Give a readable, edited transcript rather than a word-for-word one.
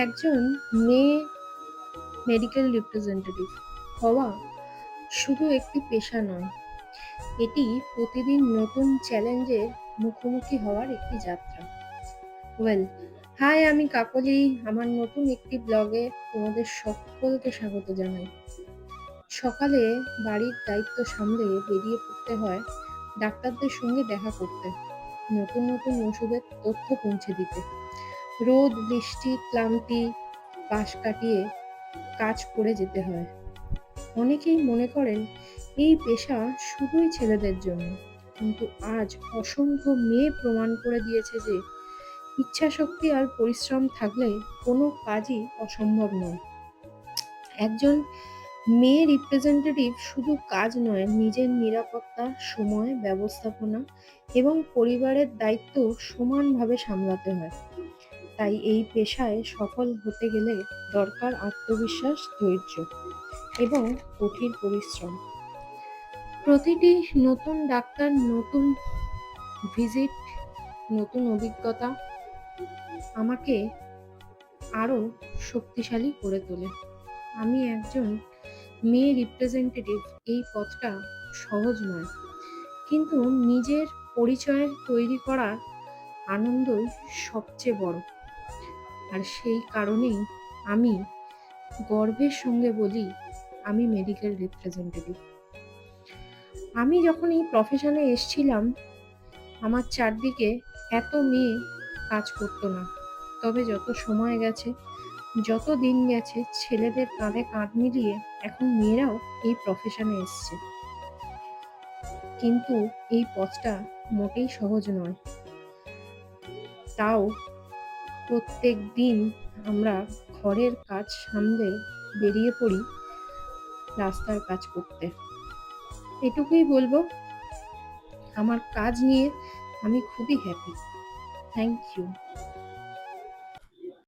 একজন মেয়ে medical representative হওয়া শুধু একটি পেশা নয়, এটি প্রতিদিন নতুন চ্যালেঞ্জের মুখোমুখি হওয়ার একটি যাত্রা। ওয়েল, হাই, আমি কাকলি। আমার নতুন একটি ব্লগে তোমাদের সকলকে স্বাগত জানাই। সকালে বাড়ির দায়িত্ব সামলে বেরিয়ে পড়তে হয় ডাক্তারদের সঙ্গে দেখা করতে, নতুন নতুন ওষুধের তথ্য পৌঁছে দিতে। রোদ, বৃষ্টি, ক্লান্তি পাশ কাটিয়ে কাজ করে যেতে হয়। অনেকেই মনে করেন এই পেশা শুধুই ছেলেদের জন্য, কিন্তু আজ অসংখ্য মেয়ে প্রমাণ করে দিয়েছে যে ইচ্ছাশক্তি আর পরিশ্রম থাকলে কোনো কাজই অসম্ভব নয়। একজন মেয়ে রিপ্রেজেন্টেটিভ শুধু কাজ নয়, নিজের নিরাপত্তা, সময় ব্যবস্থাপনা এবং পরিবারের দায়িত্ব সমানভাবে সামলাতে হয়। তাই এই পেশায় সফল হতে গেলে দরকার আত্মবিশ্বাস, ধৈর্য এবং কঠিন পরিশ্রম। প্রতিটি নতুন ডাক্তার, নতুন ভিজিট, নতুন অভিজ্ঞতা আমাকে আরও শক্তিশালী করে তোলে। আমি একজন মেয়ে রিপ্রেজেন্টেটিভ, এই পথটা সহজ নয়, কিন্তু নিজের পরিচয় তৈরি করার আনন্দই সবচেয়ে বড়। আর সেই কারণেই আমি গর্বের সঙ্গে বলি, আমি মেডিকেল রিপ্রেজেন্টেটিভ। আমি যখন এই প্রফেশনে এসছিলাম, আমার চারদিকে এত মেয়ে কাজ করতো না। তবে যত সময় গেছে, যত দিন গেছে, ছেলেদের কাঁধে কাঁধ মিলিয়ে এখন মেয়েরাও এই প্রফেশনে এসছে। কিন্তু এই পথটা মোটেই সহজ নয়। তাও প্রত্যেক দিন আমরা ঘরের কাজ সামলে বেরিয়ে পড়ি রাস্তার কাজ করতে। এটুকুই বলবো, আমার কাজ নিয়ে আমি খুবই হ্যাপি। Thank you.